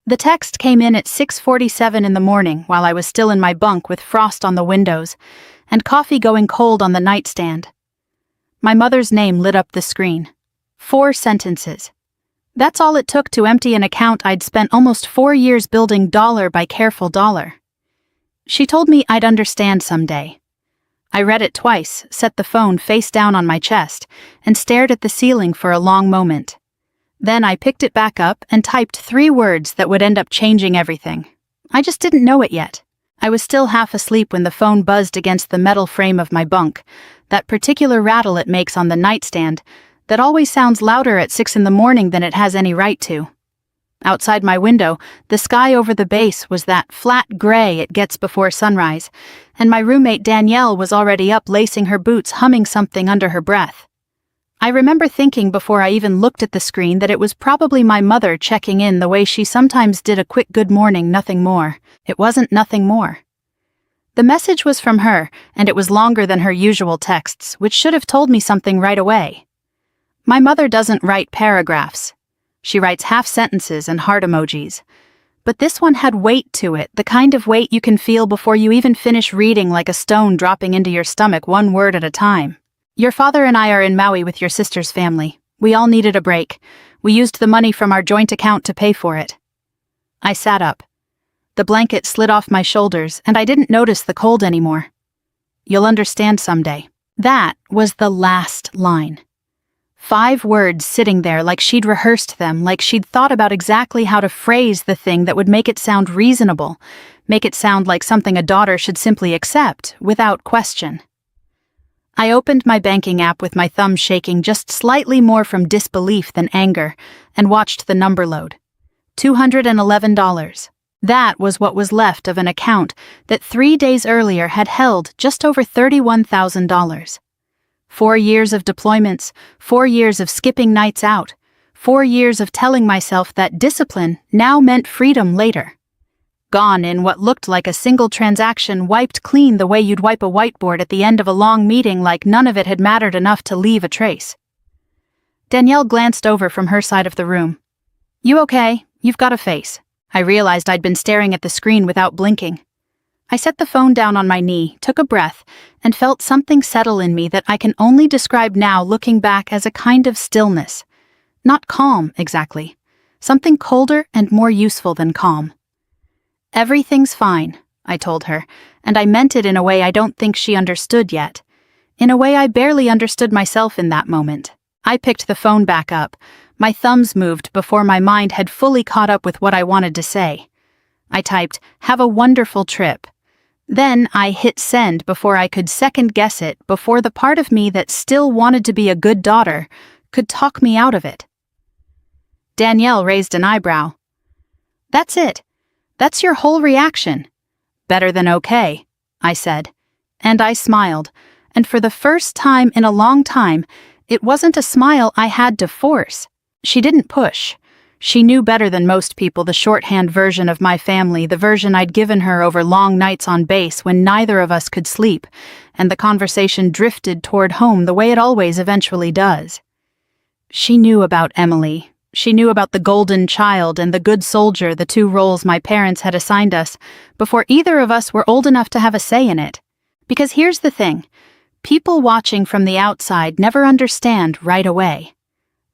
The text came in at 6:47 in the morning while I was still in my bunk with frost on the windows and coffee going cold on the nightstand. My mother's name lit up the screen. 4 sentences. That's all it took to empty an account I'd spent almost 4 years building dollar by careful dollar. She told me I'd understand someday. I read it twice, set the phone face down on my chest, and stared at the ceiling for a long moment. Then I picked it back up and typed 3 words that would end up changing everything. I just didn't know it yet. I was still half asleep when the phone buzzed against the metal frame of my bunk, that particular rattle it makes on the nightstand that always sounds louder at 6 in the morning than it has any right to. Outside my window, the sky over the base was that flat gray it gets before sunrise, and my roommate Danielle was already up lacing her boots, humming something under her breath. I remember thinking before I even looked at the screen that it was probably my mother checking in the way she sometimes did a quick good morning, nothing more. It wasn't nothing more. The message was from her, and it was longer than her usual texts, which should have told me something right away. My mother doesn't write paragraphs. She writes half sentences and heart emojis. But this one had weight to it, the kind of weight you can feel before you even finish reading, like a stone dropping into your stomach 1 word at a time. Your father and I are in Maui with your sister's family. We all needed a break. We used the money from our joint account to pay for it. I sat up. The blanket slid off my shoulders, and I didn't notice the cold anymore. You'll understand someday. That was the last line. 5 words sitting there like she'd rehearsed them, like she'd thought about exactly how to phrase the thing that would make it sound reasonable, make it sound like something a daughter should simply accept, without question. I opened my banking app with my thumb shaking just slightly more from disbelief than anger, and watched the number load. $211. That was what was left of an account that 3 days earlier had held just over $31,000. 4 years of deployments, 4 years of skipping nights out, 4 years of telling myself that discipline now meant freedom later. Gone in what looked like a single transaction, wiped clean the way you'd wipe a whiteboard at the end of a long meeting, like none of it had mattered enough to leave a trace. Danielle glanced over from her side of the room. "You okay? You've got a face." I realized I'd been staring at the screen without blinking. I set the phone down on my knee, took a breath, and felt something settle in me that I can only describe now looking back as a kind of stillness. Not calm, exactly. Something colder and more useful than calm. "Everything's fine," I told her, and I meant it in a way I don't think she understood yet. In a way I barely understood myself in that moment. I picked the phone back up. My thumbs moved before my mind had fully caught up with what I wanted to say. I typed, "Have a wonderful trip." Then I hit send before I could second-guess it, before the part of me that still wanted to be a good daughter could talk me out of it. Danielle raised an eyebrow. "That's it. That's your whole reaction." "Better than okay," I said. And I smiled, and for the first time in a long time, it wasn't a smile I had to force. She didn't push. She knew better than most people the shorthand version of my family, the version I'd given her over long nights on base when neither of us could sleep, and the conversation drifted toward home the way it always eventually does. She knew about Emily. She knew about the golden child and the good soldier, the 2 roles my parents had assigned us, before either of us were old enough to have a say in it. Because here's the thing. People watching from the outside never understand right away.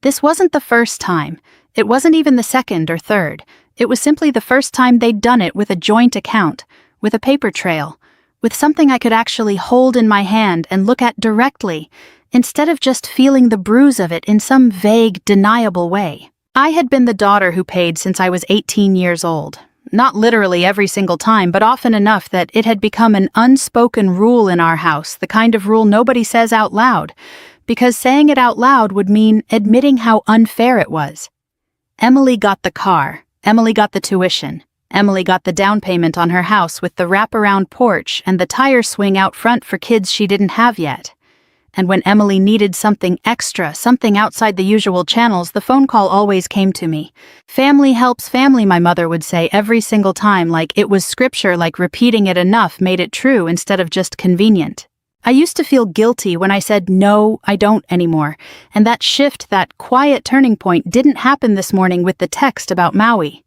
This wasn't the first time. It wasn't even the second or third. It was simply the first time they'd done it with a joint account, with a paper trail, with something I could actually hold in my hand and look at directly, instead of just feeling the bruise of it in some vague, deniable way. I had been the daughter who paid since I was 18 years old. Not literally every single time, but often enough that it had become an unspoken rule in our house, the kind of rule nobody says out loud, because saying it out loud would mean admitting how unfair it was. Emily got the car. Emily got the tuition. Emily got the down payment on her house with the wraparound porch and the tire swing out front for kids she didn't have yet. And when Emily needed something extra, something outside the usual channels, the phone call always came to me. "Family helps family," my mother would say every single time, like it was scripture, like repeating it enough made it true instead of just convenient. I used to feel guilty when I said, "No, I don't anymore," and that shift, that quiet turning point, didn't happen this morning with the text about Maui.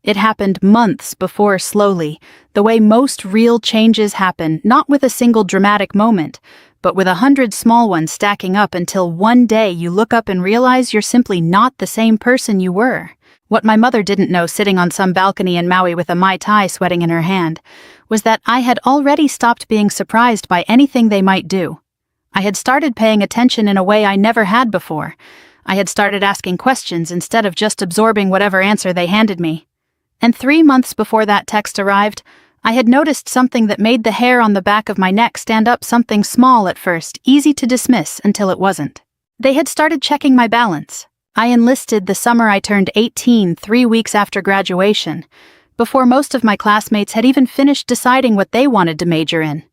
It happened months before, slowly, the way most real changes happen, not with a single dramatic moment, but with 100 small ones stacking up until one day you look up and realize you're simply not the same person you were. What my mother didn't know, sitting on some balcony in Maui with a Mai Tai sweating in her hand, was that I had already stopped being surprised by anything they might do. I had started paying attention in a way I never had before. I had started asking questions instead of just absorbing whatever answer they handed me. And 3 months before that text arrived, I had noticed something that made the hair on the back of my neck stand up, something small at first, easy to dismiss until it wasn't. They had started checking my balance. I enlisted the summer I turned 18, 3 weeks after graduation, before most of my classmates had even finished deciding what they wanted to major in.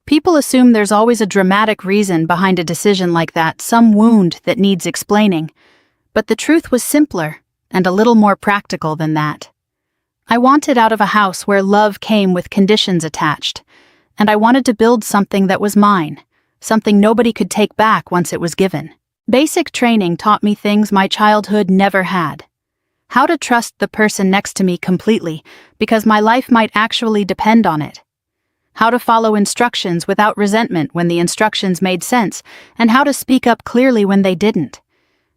People assume there's always a dramatic reason behind a decision like that, some wound that needs explaining. But the truth was simpler and a little more practical than that. I wanted out of a house where love came with conditions attached, and I wanted to build something that was mine, something nobody could take back once it was given. Basic training taught me things my childhood never had. How to trust the person next to me completely, because my life might actually depend on it. How to follow instructions without resentment when the instructions made sense, and how to speak up clearly when they didn't.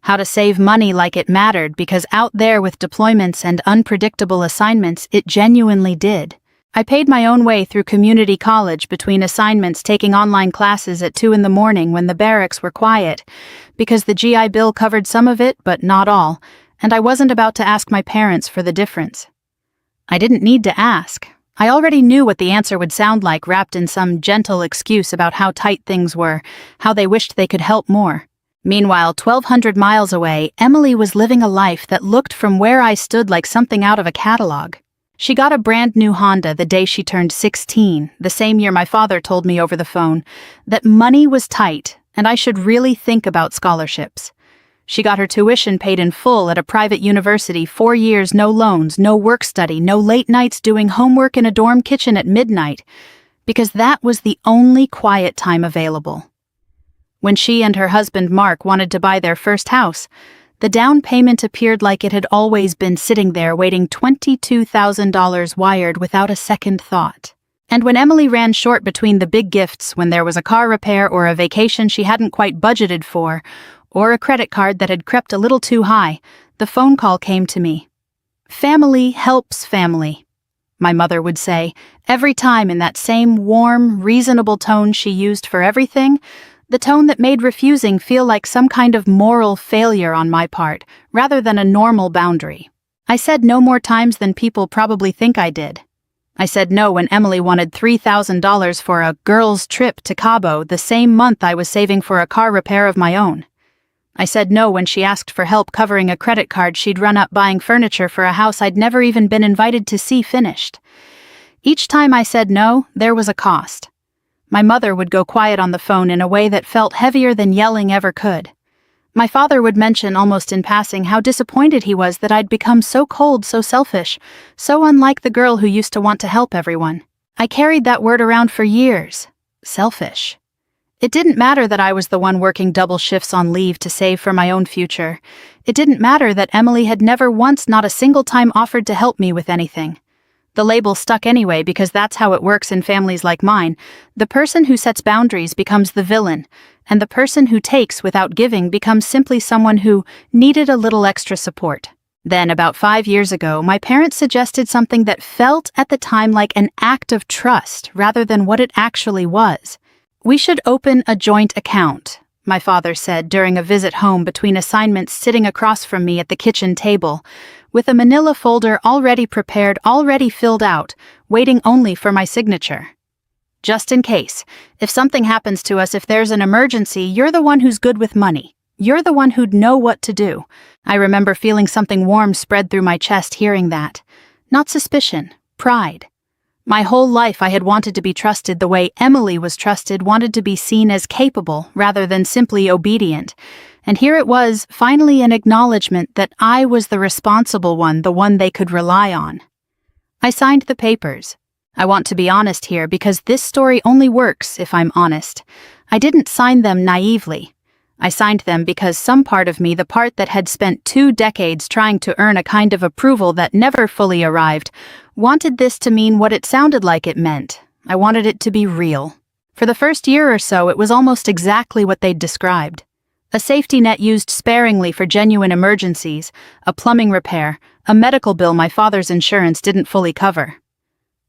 How to save money like it mattered, because out there with deployments and unpredictable assignments, it genuinely did. I paid my own way through community college between assignments, taking online classes at 2 a.m. when the barracks were quiet, because the GI Bill covered some of it, but not all, and I wasn't about to ask my parents for the difference. I didn't need to ask. I already knew what the answer would sound like, wrapped in some gentle excuse about how tight things were, how they wished they could help more. Meanwhile, 1,200 miles away, Emily was living a life that looked from where I stood like something out of a catalog. She got a brand new Honda the day she turned 16, the same year my father told me over the phone that money was tight and I should really think about scholarships. She got her tuition paid in full at a private university, 4 years, no loans, no work study, no late nights doing homework in a dorm kitchen at midnight, because that was the only quiet time available. When she and her husband Mark wanted to buy their first house, the down payment appeared like it had always been sitting there waiting, $22,000 wired without a second thought. And when Emily ran short between the big gifts, when there was a car repair or a vacation she hadn't quite budgeted for, or a credit card that had crept a little too high, the phone call came to me. Family helps family, my mother would say, every time in that same warm, reasonable tone she used for everything, the tone that made refusing feel like some kind of moral failure on my part, rather than a normal boundary. I said no more times than people probably think I did. I said no when Emily wanted $3,000 for a girls' trip to Cabo the same month I was saving for a car repair of my own. I said no when she asked for help covering a credit card she'd run up buying furniture for a house I'd never even been invited to see finished. Each time I said no, there was a cost. My mother would go quiet on the phone in a way that felt heavier than yelling ever could. My father would mention almost in passing how disappointed he was that I'd become so cold, so selfish, so unlike the girl who used to want to help everyone. I carried that word around for years. Selfish. It didn't matter that I was the one working double shifts on leave to save for my own future. It didn't matter that Emily had never once, not a single time, offered to help me with anything. The label stuck anyway because that's how it works in families like mine. The person who sets boundaries becomes the villain, and the person who takes without giving becomes simply someone who needed a little extra support. Then, about 5 years ago, my parents suggested something that felt at the time like an act of trust rather than what it actually was. We should open a joint account, my father said during a visit home between assignments, sitting across from me at the kitchen table, with a manila folder already prepared, already filled out, waiting only for my signature. Just in case, if something happens to us, if there's an emergency, you're the one who's good with money. You're the one who'd know what to do. I remember feeling something warm spread through my chest hearing that. Not suspicion, pride. My whole life I had wanted to be trusted the way Emily was trusted, wanted to be seen as capable rather than simply obedient. And here it was, finally an acknowledgement that I was the responsible one, the one they could rely on. I signed the papers. I want to be honest here because this story only works if I'm honest. I didn't sign them naively. I signed them because some part of me, the part that had spent 2 decades trying to earn a kind of approval that never fully arrived, wanted this to mean what it sounded like it meant. I wanted it to be real. For the first year or so, it was almost exactly what they'd described. A safety net used sparingly for genuine emergencies, a plumbing repair, a medical bill my father's insurance didn't fully cover.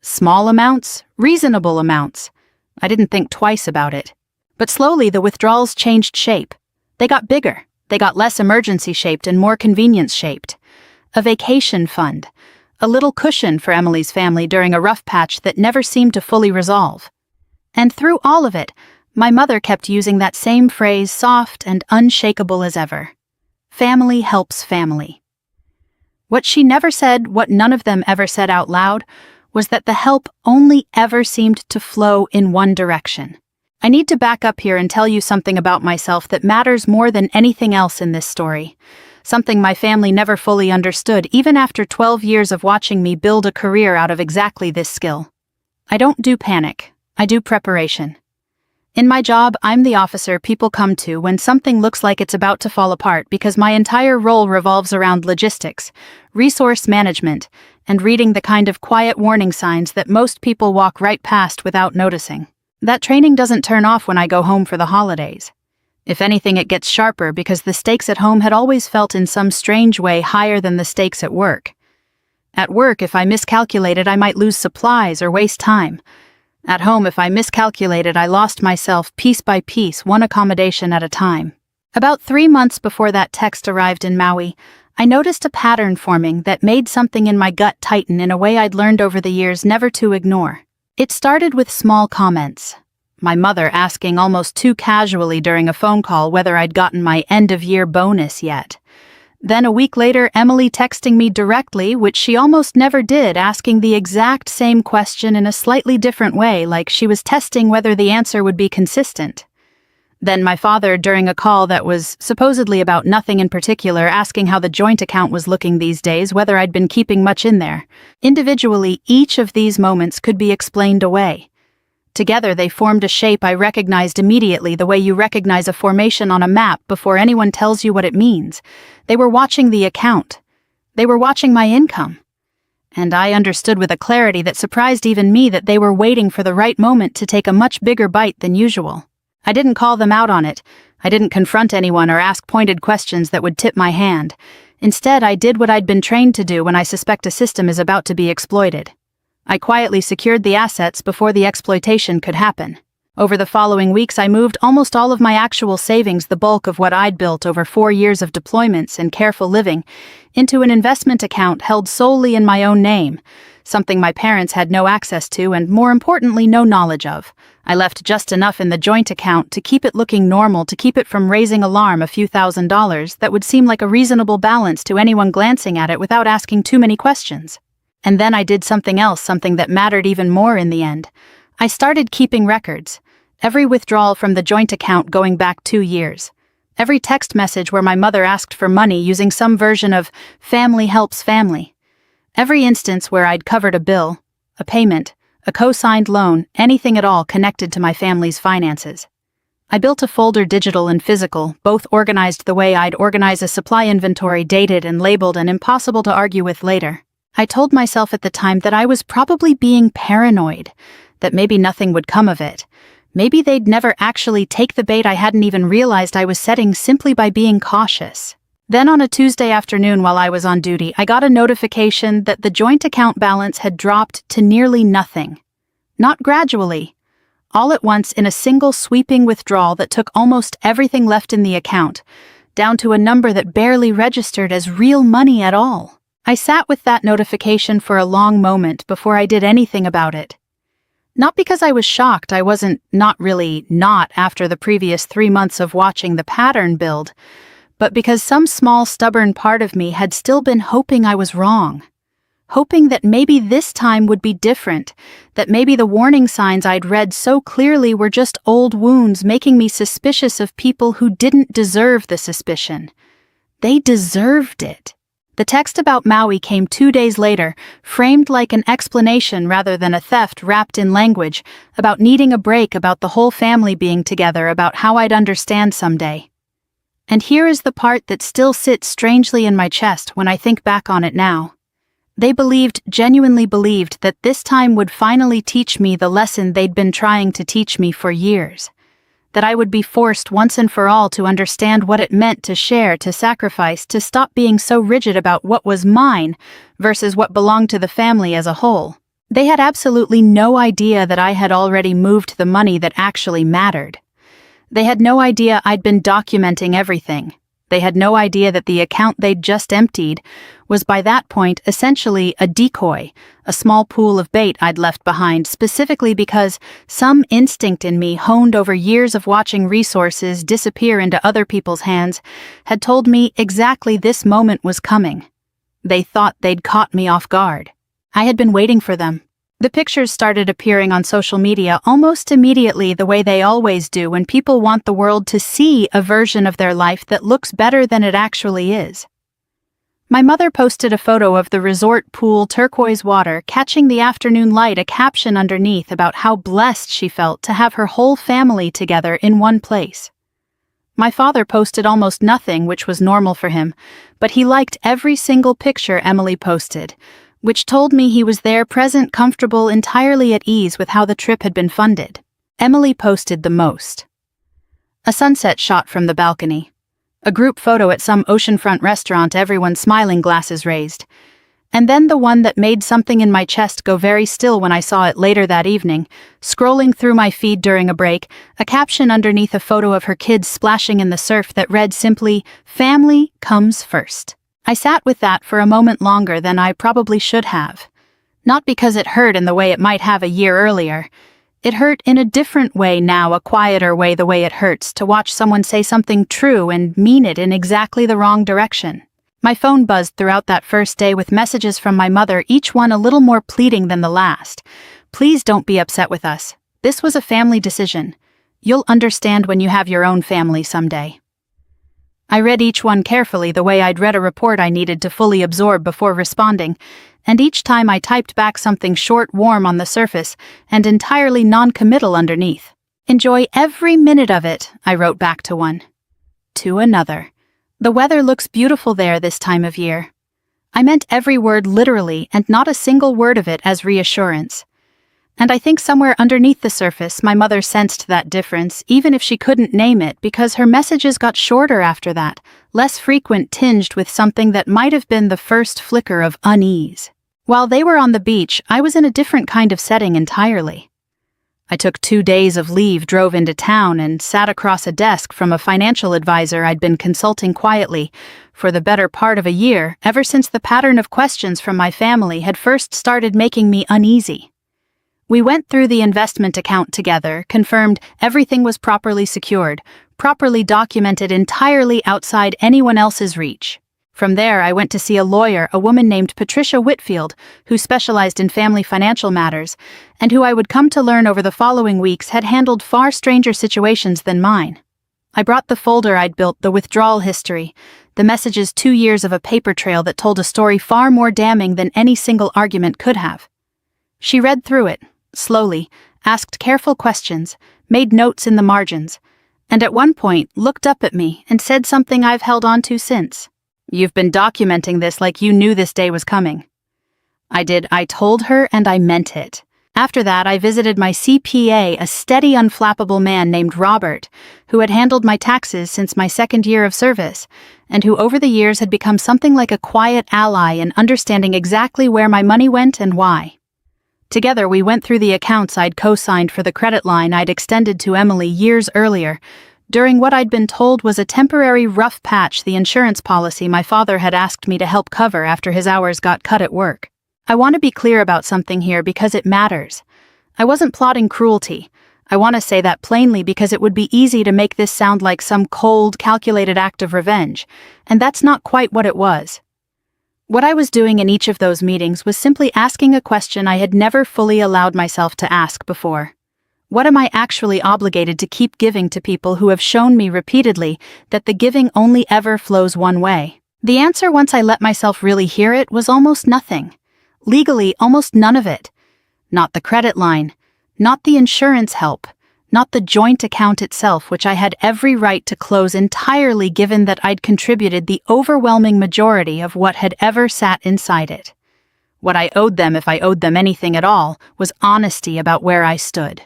Small amounts, reasonable amounts. I didn't think twice about it. But slowly the withdrawals changed shape. They got bigger. They got less emergency-shaped and more convenience-shaped. A vacation fund. A little cushion for Emily's family during a rough patch that never seemed to fully resolve. And through all of it, my mother kept using that same phrase, soft and unshakable as ever. Family helps family. What she never said, what none of them ever said out loud, was that the help only ever seemed to flow in one direction. I need to back up here and tell you something about myself that matters more than anything else in this story. Something my family never fully understood, even after 12 years of watching me build a career out of exactly this skill. I don't do panic. I do preparation. In my job, I'm the officer people come to when something looks like it's about to fall apart because my entire role revolves around logistics, resource management, and reading the kind of quiet warning signs that most people walk right past without noticing. That training doesn't turn off when I go home for the holidays. If anything, it gets sharper because the stakes at home had always felt in some strange way higher than the stakes at work. At work, if I miscalculated, I might lose supplies or waste time. At home, if I miscalculated, I lost myself piece by piece, one accommodation at a time. About 3 months before that text arrived in Maui, I noticed a pattern forming that made something in my gut tighten in a way I'd learned over the years never to ignore. It started with small comments. My mother asking almost too casually during a phone call whether I'd gotten my end-of-year bonus yet. Then a week later, Emily texting me directly, which she almost never did, asking the exact same question in a slightly different way, like she was testing whether the answer would be consistent. Then my father, during a call that was supposedly about nothing in particular, asking how the joint account was looking these days, whether I'd been keeping much in there. Individually, each of these moments could be explained away. Together, they formed a shape I recognized immediately, the way you recognize a formation on a map before anyone tells you what it means. They were watching the account. They were watching my income. And I understood with a clarity that surprised even me that they were waiting for the right moment to take a much bigger bite than usual. I didn't call them out on it. I didn't confront anyone or ask pointed questions that would tip my hand. Instead, I did what I'd been trained to do when I suspect a system is about to be exploited. I quietly secured the assets before the exploitation could happen. Over the following weeks, I moved almost all of my actual savings, the bulk of what I'd built over 4 years of deployments and careful living, into an investment account held solely in my own name, something my parents had no access to and, more importantly, no knowledge of. I left just enough in the joint account to keep it looking normal, to keep it from raising alarm, a few $1,000s that would seem like a reasonable balance to anyone glancing at it without asking too many questions. And then I did something else, something that mattered even more in the end. I started keeping records. Every withdrawal from the joint account going back 2 years. Every text message where my mother asked for money using some version of family helps family. Every instance where I'd covered a bill, a payment, a co-signed loan, anything at all connected to my family's finances. I built a folder, digital and physical, both organized the way I'd organize a supply inventory, dated and labeled and impossible to argue with later. I told myself at the time that I was probably being paranoid, that maybe nothing would come of it. Maybe they'd never actually take the bait I hadn't even realized I was setting simply by being cautious. Then on a Tuesday afternoon while I was on duty, I got a notification that the joint account balance had dropped to nearly nothing. Not gradually. All at once in a single sweeping withdrawal that took almost everything left in the account, down to a number that barely registered as real money at all. I sat with that notification for a long moment before I did anything about it. Not because I was shocked, I wasn't not after the previous 3 months of watching the pattern build, but because some small stubborn part of me had still been hoping I was wrong. Hoping that maybe this time would be different, that maybe the warning signs I'd read so clearly were just old wounds making me suspicious of people who didn't deserve the suspicion. They deserved it. The text about Maui came 2 days later, framed like an explanation rather than a theft, wrapped in language, about needing a break, about the whole family being together, about how I'd understand someday. And here is the part that still sits strangely in my chest when I think back on it now. They genuinely believed that this time would finally teach me the lesson they'd been trying to teach me for years. That I would be forced once and for all to understand what it meant to share, to sacrifice, to stop being so rigid about what was mine versus what belonged to the family as a whole. They had absolutely no idea that I had already moved the money that actually mattered. They had no idea I'd been documenting everything. They had no idea that the account they'd just emptied was by that point essentially a decoy, a small pool of bait I'd left behind specifically because some instinct in me, honed over years of watching resources disappear into other people's hands, had told me exactly this moment was coming. They thought they'd caught me off guard. I had been waiting for them. The pictures started appearing on social media almost immediately, the way they always do when people want the world to see a version of their life that looks better than it actually is. My mother posted a photo of the resort pool, turquoise water, catching the afternoon light, a caption underneath about how blessed she felt to have her whole family together in one place. My father posted almost nothing, which was normal for him, but he liked every single picture Emily posted, which told me he was there, present, comfortable, entirely at ease with how the trip had been funded. Emily posted the most. A sunset shot from the balcony. A group photo at some oceanfront restaurant, everyone smiling, glasses raised. And then the one that made something in my chest go very still when I saw it later that evening, scrolling through my feed during a break, a caption underneath a photo of her kids splashing in the surf that read simply, "Family comes first." I sat with that for a moment longer than I probably should have. Not because it hurt in the way it might have a year earlier. It hurt in a different way now, a quieter way, the way it hurts to watch someone say something true and mean it in exactly the wrong direction. My phone buzzed throughout that first day with messages from my mother, each one a little more pleading than the last. "Please don't be upset with us. This was a family decision. You'll understand when you have your own family someday." I read each one carefully, the way I'd read a report I needed to fully absorb before responding, and each time I typed back something short, warm on the surface, and entirely non-committal underneath. "Enjoy every minute of it," I wrote back to one. To another. "The weather looks beautiful there this time of year." I meant every word literally, and not a single word of it as reassurance. And I think somewhere underneath the surface, my mother sensed that difference, even if she couldn't name it, because her messages got shorter after that, less frequent, tinged with something that might have been the first flicker of unease. While they were on the beach, I was in a different kind of setting entirely. I took 2 days of leave, drove into town, and sat across a desk from a financial advisor I'd been consulting quietly for the better part of a year, ever since the pattern of questions from my family had first started making me uneasy. We went through the investment account together, confirmed everything was properly secured, properly documented, entirely outside anyone else's reach. From there, I went to see a lawyer, a woman named Patricia Whitfield, who specialized in family financial matters, and who I would come to learn over the following weeks had handled far stranger situations than mine. I brought the folder I'd built, the withdrawal history, the messages, 2 years of a paper trail that told a story far more damning than any single argument could have. She read through it, slowly, asked careful questions, made notes in the margins, and at one point looked up at me and said something I've held on to since. "You've been documenting this like you knew this day was coming." I did. I told her, and I meant it. After that, I visited my CPA, a steady, unflappable man named Robert, who had handled my taxes since my 2nd year of service, and who over the years had become something like a quiet ally in understanding exactly where my money went and why. Together, we went through the accounts I'd co-signed for the credit line I'd extended to Emily years earlier, during what I'd been told was a temporary rough patch, the insurance policy my father had asked me to help cover after his hours got cut at work. I want to be clear about something here because it matters. I wasn't plotting cruelty. I want to say that plainly because it would be easy to make this sound like some cold, calculated act of revenge, and that's not quite what it was. What I was doing in each of those meetings was simply asking a question I had never fully allowed myself to ask before. What am I actually obligated to keep giving to people who have shown me repeatedly that the giving only ever flows one way? The answer, once I let myself really hear it, was almost nothing. Legally, almost none of it. Not the credit line. Not the insurance help. not the joint account itself, which I had every right to close entirely given that I'd contributed the overwhelming majority of what had ever sat inside it. What I owed them, if I owed them anything at all, was honesty about where I stood.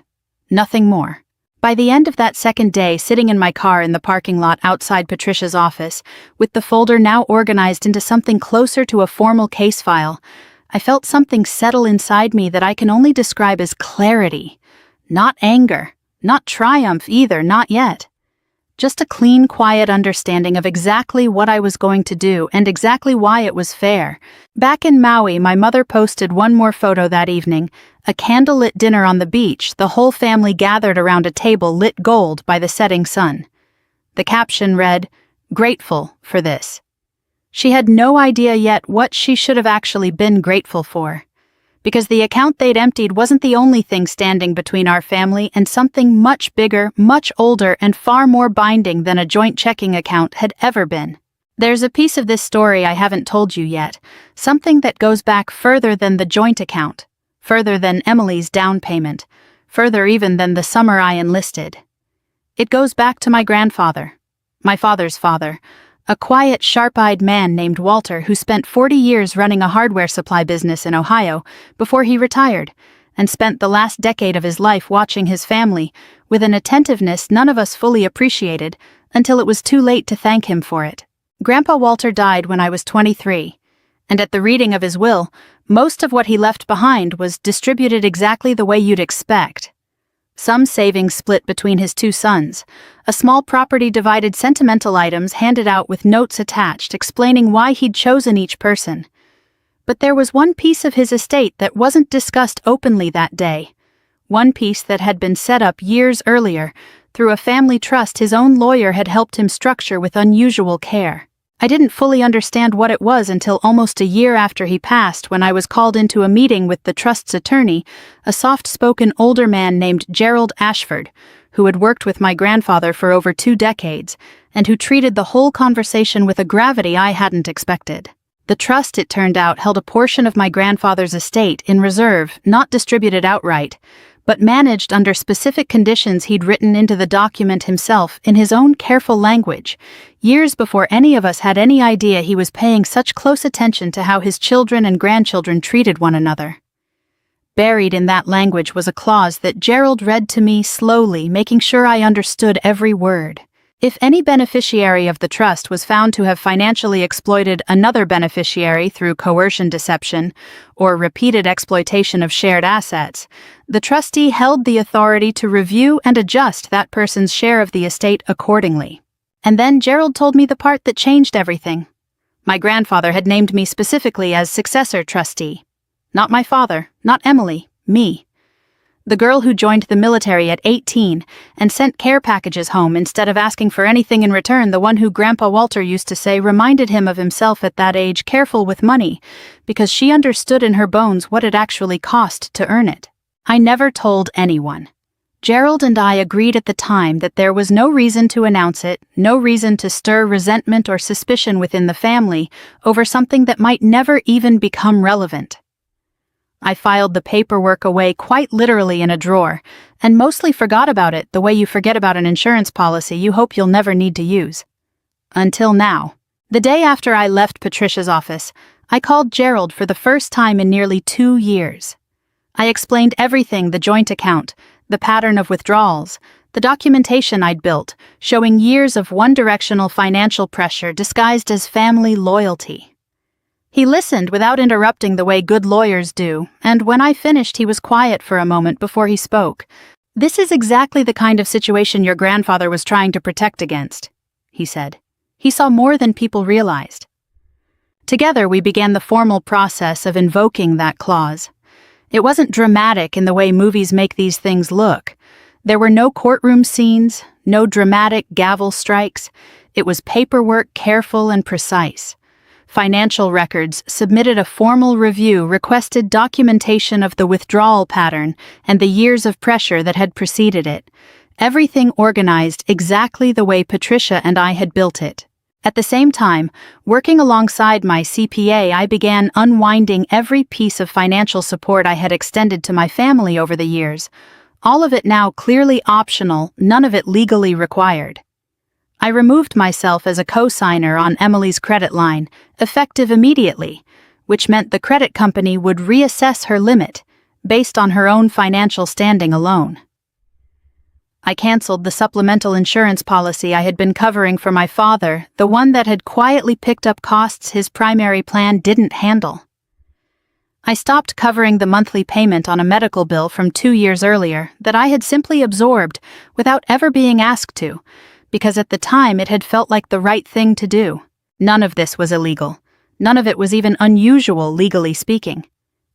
Nothing more. By the end of that second day, sitting in my car in the parking lot outside Patricia's office, with the folder now organized into something closer to a formal case file, I felt something settle inside me that I can only describe as clarity. Not anger, not triumph either, not yet. Just a clean, quiet understanding of exactly what I was going to do and exactly why it was fair. Back in Maui, my mother posted one more photo that evening, a candlelit dinner on the beach, the whole family gathered around a table lit gold by the setting sun. The caption read, "Grateful for this." She had no idea yet what she should have actually been grateful for. Because the account they'd emptied wasn't the only thing standing between our family and something much bigger, much older, and far more binding than a joint checking account had ever been. There's a piece of this story I haven't told you yet, something that goes back further than the joint account, further than Emily's down payment, further even than the summer I enlisted. It goes back to my grandfather, my father's father, a quiet, sharp-eyed man named Walter who spent 40 years running a hardware supply business in Ohio before he retired, and spent the last decade of his life watching his family with an attentiveness none of us fully appreciated until it was too late to thank him for it. Grandpa Walter died when I was 23, and at the reading of his will, most of what he left behind was distributed exactly the way you'd expect. Some savings split between his two sons, a small property divided, sentimental items handed out with notes attached explaining why he'd chosen each person. But there was one piece of his estate that wasn't discussed openly that day, one piece that had been set up years earlier through a family trust his own lawyer had helped him structure with unusual care. I didn't fully understand what it was until almost a year after he passed, when I was called into a meeting with the trust's attorney, a soft-spoken older man named Gerald Ashford, who had worked with my grandfather for over 2 decades, and who treated the whole conversation with a gravity I hadn't expected. The trust, it turned out, held a portion of my grandfather's estate in reserve, not distributed outright, but managed under specific conditions he'd written into the document himself in his own careful language, years before any of us had any idea he was paying such close attention to how his children and grandchildren treated one another. Buried in that language was a clause that Gerald read to me slowly, making sure I understood every word. If any beneficiary of the trust was found to have financially exploited another beneficiary through coercion, deception, or repeated exploitation of shared assets, the trustee held the authority to review and adjust that person's share of the estate accordingly. And then Gerald told me the part that changed everything. My grandfather had named me specifically as successor trustee. Not my father, not Emily, me. The girl who joined the military at 18 and sent care packages home instead of asking for anything in return, the one who Grandpa Walter used to say reminded him of himself at that age, careful with money, because she understood in her bones what it actually cost to earn it. I never told anyone. Gerald and I agreed at the time that there was no reason to announce it, no reason to stir resentment or suspicion within the family over something that might never even become relevant. I filed the paperwork away quite literally in a drawer, and mostly forgot about it the way you forget about an insurance policy you hope you'll never need to use. Until now. The day after I left Patricia's office, I called Gerald for the first time in nearly 2 years. I explained everything: the joint account, the pattern of withdrawals, the documentation I'd built, showing years of one-directional financial pressure disguised as family loyalty. He listened without interrupting the way good lawyers do, and when I finished he was quiet for a moment before he spoke. "This is exactly the kind of situation your grandfather was trying to protect against," he said. "He saw more than people realized." Together we began the formal process of invoking that clause. It wasn't dramatic in the way movies make these things look. There were no courtroom scenes, no dramatic gavel strikes. It was paperwork, careful and precise. Financial records submitted a formal review, requested documentation of the withdrawal pattern and the years of pressure that had preceded it. Everything organized exactly the way Patricia and I had built it. At the same time, working alongside my CPA, I began unwinding every piece of financial support I had extended to my family over the years, All of it now clearly optional, none of it legally required. I removed myself as a co-signer on Emily's credit line, effective immediately, which meant the credit company would reassess her limit, based on her own financial standing alone. I canceled the supplemental insurance policy I had been covering for my father, the one that had quietly picked up costs his primary plan didn't handle. I stopped covering the monthly payment on a medical bill from 2 years earlier that I had simply absorbed without ever being asked to, because at the time it had felt like the right thing to do. None of this was illegal. None of it was even unusual, legally speaking.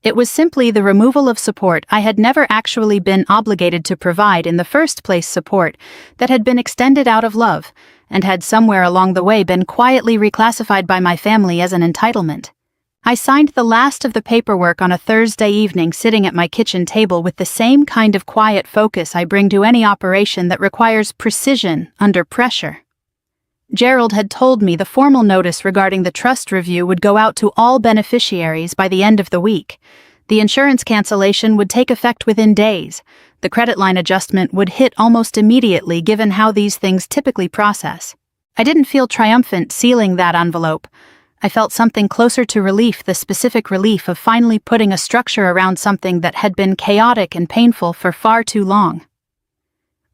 It was simply the removal of support I had never actually been obligated to provide in the first place, support that had been extended out of love and had somewhere along the way been quietly reclassified by my family as an entitlement. I signed the last of the paperwork on a Thursday evening, sitting at my kitchen table with the same kind of quiet focus I bring to any operation that requires precision under pressure. Gerald had told me the formal notice regarding the trust review would go out to all beneficiaries by the end of the week. The insurance cancellation would take effect within days. The credit line adjustment would hit almost immediately, given how these things typically process. I didn't feel triumphant sealing that envelope. I felt something closer to relief, the specific relief of finally putting a structure around something that had been chaotic and painful for far too long.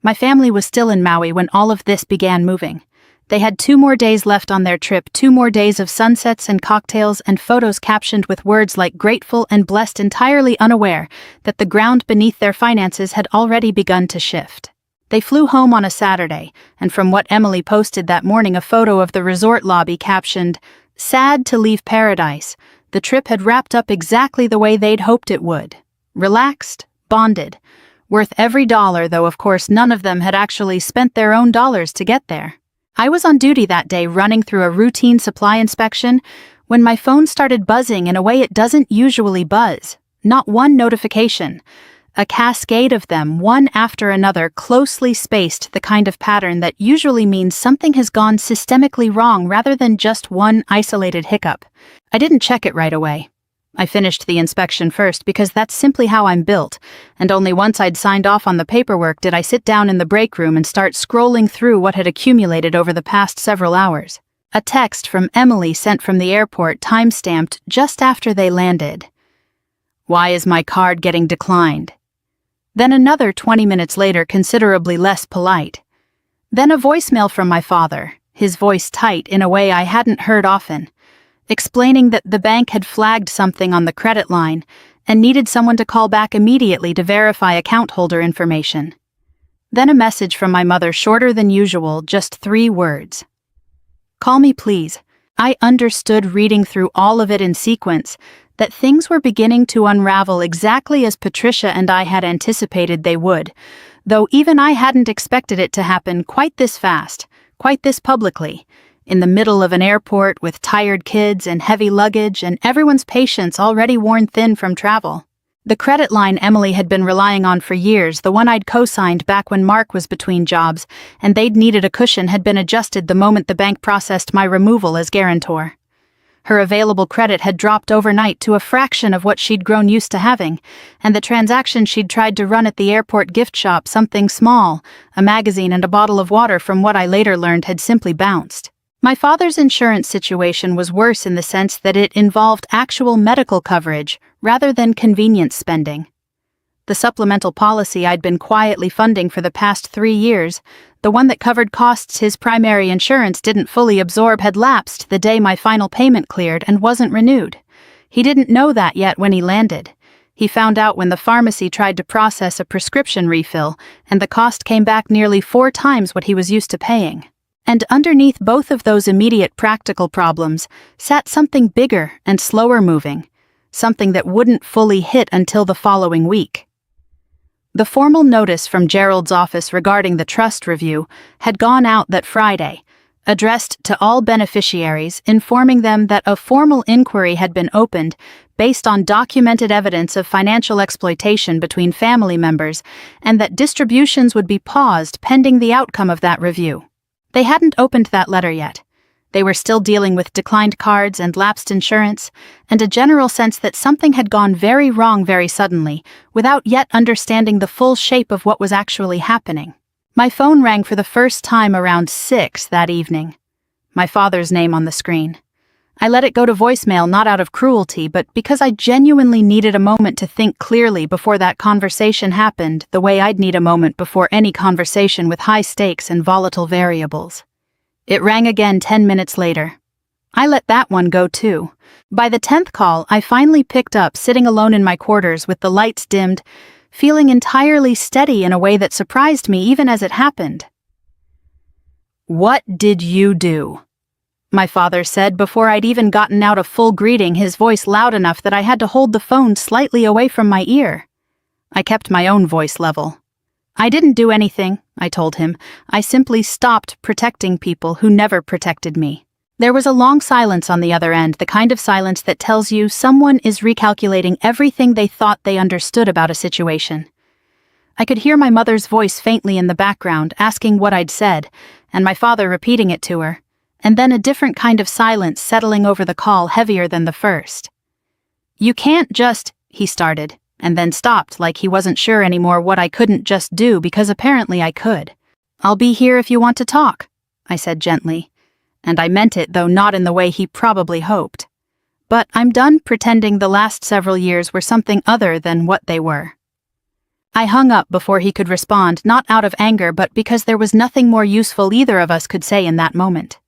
My family was still in Maui when all of this began moving. They had 2 more days left on their trip, 2 more days of sunsets and cocktails and photos captioned with words like grateful and blessed, entirely unaware that the ground beneath their finances had already begun to shift. They flew home on a Saturday, and from what Emily posted that morning, a photo of the resort lobby captioned, "Sad to leave paradise. The trip had wrapped up exactly the way they'd hoped it would. Relaxed, bonded. Worth every dollar, though of course none of them had actually spent their own dollars to get there." I was on duty that day running through a routine supply inspection when my phone started buzzing in a way it doesn't usually buzz. Not one notification. A cascade of them, one after another, closely spaced, the kind of pattern that usually means something has gone systemically wrong rather than just one isolated hiccup. I didn't check it right away. I finished the inspection first because that's simply how I'm built, and only once I'd signed off on the paperwork did I sit down in the break room and start scrolling through what had accumulated over the past several hours. A text from Emily sent from the airport, time-stamped just after they landed. "Why is my card getting declined?" Then another 20 minutes later, considerably less polite. Then a voicemail from my father, his voice tight in a way I hadn't heard often, explaining that the bank had flagged something on the credit line and needed someone to call back immediately to verify account holder information. Then a message from my mother, shorter than usual, just 3 words. "Call me, please." I understood, reading through all of it in sequence, that things were beginning to unravel exactly as Patricia and I had anticipated they would, though even I hadn't expected it to happen quite this fast, quite this publicly, in the middle of an airport with tired kids and heavy luggage and everyone's patience already worn thin from travel. The credit line Emily had been relying on for years, the one I'd co-signed back when Mark was between jobs, and they'd needed a cushion, had been adjusted the moment the bank processed my removal as guarantor. Her available credit had dropped overnight to a fraction of what she'd grown used to having, and the transaction she'd tried to run at the airport gift shop, something small, a magazine and a bottle of water, from what I later learned had simply bounced. My father's insurance situation was worse in the sense that it involved actual medical coverage rather than convenience spending. The supplemental policy I'd been quietly funding for the past 3 years, the one that covered costs his primary insurance didn't fully absorb, had lapsed the day my final payment cleared and wasn't renewed. He didn't know that yet when he landed. He found out when the pharmacy tried to process a prescription refill, and the cost came back nearly 4 times what he was used to paying. And underneath both of those immediate practical problems sat something bigger and slower moving, something that wouldn't fully hit until the following week. The formal notice from Gerald's office regarding the trust review had gone out that Friday, addressed to all beneficiaries, informing them that a formal inquiry had been opened based on documented evidence of financial exploitation between family members, and that distributions would be paused pending the outcome of that review. They hadn't opened that letter yet. They were still dealing with declined cards and lapsed insurance, and a general sense that something had gone very wrong very suddenly, without yet understanding the full shape of what was actually happening. My phone rang for the first time around 6 that evening. My father's name on the screen. I let it go to voicemail not out of cruelty, but because I genuinely needed a moment to think clearly before that conversation happened, the way I'd need a moment before any conversation with high stakes and volatile variables. It rang again 10 minutes later. I let that one go too. By the 10th call, I finally picked up, sitting alone in my quarters with the lights dimmed, feeling entirely steady in a way that surprised me even as it happened. "What did you do?" my father said before I'd even gotten out a full greeting, his voice loud enough that I had to hold the phone slightly away from my ear. I kept my own voice level. "I didn't do anything," I told him. "I simply stopped protecting people who never protected me." There was a long silence on the other end, the kind of silence that tells you someone is recalculating everything they thought they understood about a situation. I could hear my mother's voice faintly in the background, asking what I'd said, and my father repeating it to her. And then a different kind of silence settling over the call, heavier than the first. "You can't just," he started, and then stopped like he wasn't sure anymore what I couldn't just do, because apparently I could. "I'll be here if you want to talk," I said gently. And I meant it, though not in the way he probably hoped. But I'm done pretending the last several years were something other than what they were. I hung up before he could respond, not out of anger, but because there was nothing more useful either of us could say in that moment.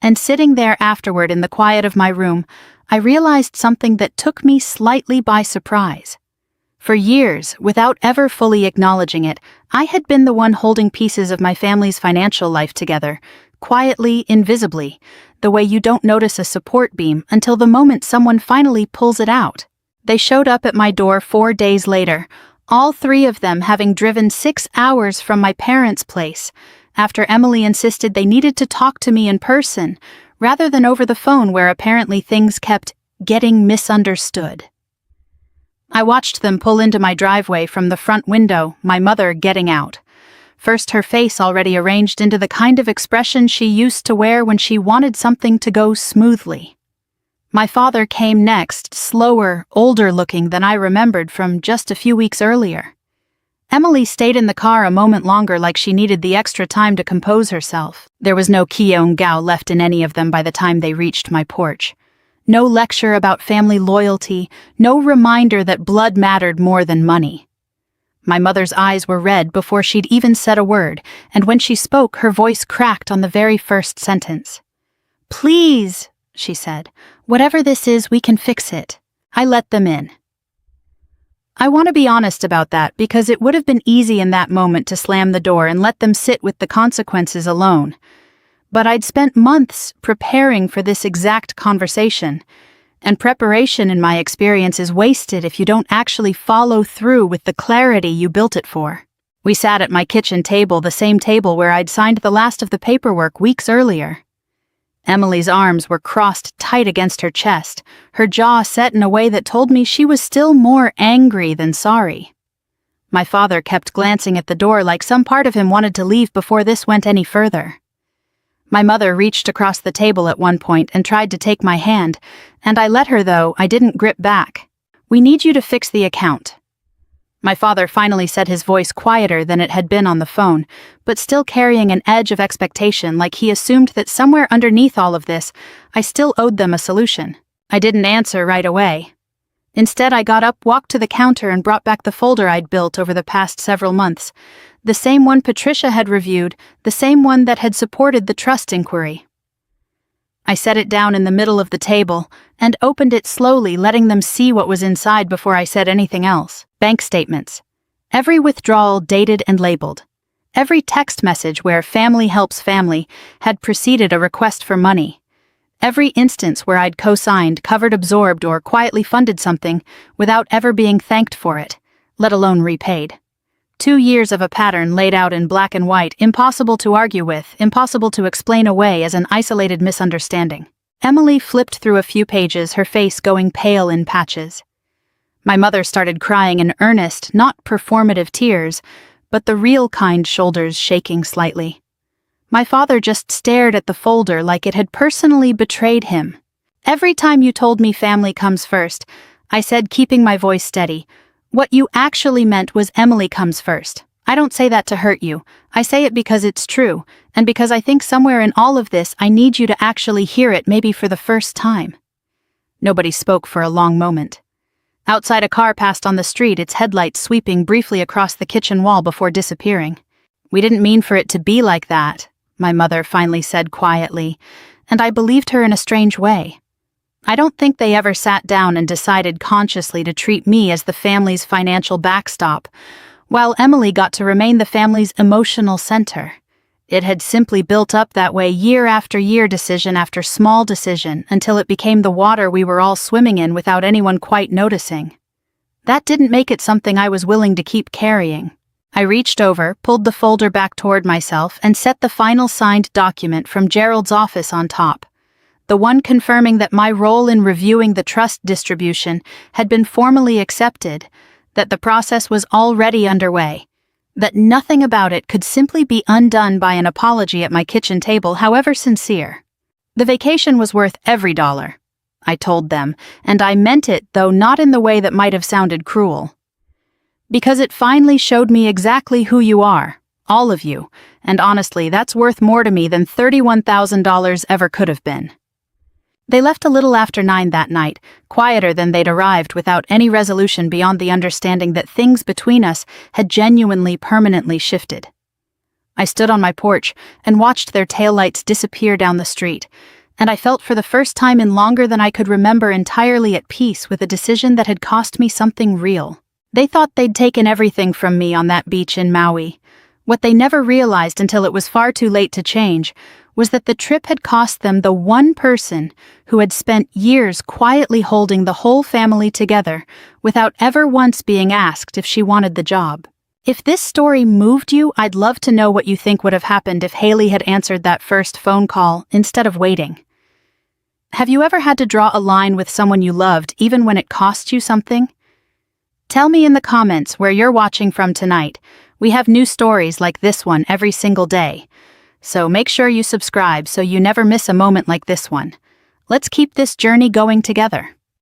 And sitting there afterward in the quiet of my room, I realized something that took me slightly by surprise. For years, without ever fully acknowledging it, I had been the one holding pieces of my family's financial life together, quietly, invisibly, the way you don't notice a support beam until the moment someone finally pulls it out. They showed up at my door 4 days later, all 3 of them having driven 6 hours from my parents' place, after Emily insisted they needed to talk to me in person, rather than over the phone where apparently things kept getting misunderstood. I watched them pull into my driveway from the front window, my mother getting out. First her face already arranged into the kind of expression she used to wear when she wanted something to go smoothly. My father came next, slower, older looking than I remembered from just a few weeks earlier. Emily stayed in the car a moment longer, like she needed the extra time to compose herself. There was no Kyong-gao left in any of them by the time they reached my porch. No lecture about family loyalty, no reminder that blood mattered more than money. My mother's eyes were red before she'd even said a word, and when she spoke, her voice cracked on the very first sentence. "Please," she said, "whatever this is, we can fix it." I let them in. I want to be honest about that, because it would have been easy in that moment to slam the door and let them sit with the consequences alone. But I'd spent months preparing for this exact conversation, and preparation, in my experience, is wasted if you don't actually follow through with the clarity you built it for. We sat at my kitchen table, the same table where I'd signed the last of the paperwork weeks earlier. Emily's arms were crossed tight against her chest, her jaw set in a way that told me she was still more angry than sorry. My father kept glancing at the door like some part of him wanted to leave before this went any further. My mother reached across the table at one point and tried to take my hand, and I let her, though I didn't grip back. "We need you to fix the account." My father finally said, his voice quieter than it had been on the phone, but still carrying an edge of expectation, like he assumed that somewhere underneath all of this, I still owed them a solution. I didn't answer right away. Instead, I got up, walked to the counter, and brought back the folder I'd built over the past several months. The same one Patricia had reviewed, the same one that had supported the trust inquiry. I set it down in the middle of the table and opened it slowly, letting them see what was inside before I said anything else. Bank statements. Every withdrawal dated and labeled. Every text message where family helps family had preceded a request for money. Every instance where I'd co-signed, covered, absorbed, or quietly funded something without ever being thanked for it, let alone repaid. 2 years of a pattern laid out in black and white, impossible to argue with, impossible to explain away as an isolated misunderstanding. Emily flipped through a few pages, her face going pale in patches. My mother started crying in earnest, not performative tears, but the real kind, shoulders shaking slightly. My father just stared at the folder like it had personally betrayed him. Every time you told me family comes first, I said, keeping my voice steady, what you actually meant was Emily comes first. I don't say that to hurt you. I say it because it's true, and because I think somewhere in all of this I need you to actually hear it, maybe for the first time. Nobody spoke for a long moment. Outside, a car passed on the street, its headlights sweeping briefly across the kitchen wall before disappearing. "We didn't mean for it to be like that," my mother finally said quietly, and I believed her in a strange way. I don't think they ever sat down and decided consciously to treat me as the family's financial backstop, while Emily got to remain the family's emotional center. It had simply built up that way year after year, decision after small decision, until it became the water we were all swimming in without anyone quite noticing. That didn't make it something I was willing to keep carrying. I reached over, pulled the folder back toward myself, and set the final signed document from Gerald's office on top. The one confirming that my role in reviewing the trust distribution had been formally accepted, that the process was already underway, that nothing about it could simply be undone by an apology at my kitchen table, however sincere. The vacation was worth every dollar, I told them, and I meant it, though not in the way that might have sounded cruel. Because it finally showed me exactly who you are, all of you, and honestly, that's worth more to me than $31,000 ever could have been. They left a little after 9 that night, quieter than they'd arrived, without any resolution beyond the understanding that things between us had genuinely permanently shifted. I stood on my porch and watched their taillights disappear down the street, and I felt for the first time in longer than I could remember entirely at peace with a decision that had cost me something real. They thought they'd taken everything from me on that beach in Maui. What they never realized until it was far too late to change was that the trip had cost them the one person who had spent years quietly holding the whole family together without ever once being asked if she wanted the job. If this story moved you, I'd love to know what you think would have happened if Haley had answered that first phone call instead of waiting. Have you ever had to draw a line with someone you loved even when it cost you something? Tell me in the comments where you're watching from tonight. We have new stories like this one every single day. So make sure you subscribe so you never miss a moment like this one. Let's keep this journey going together.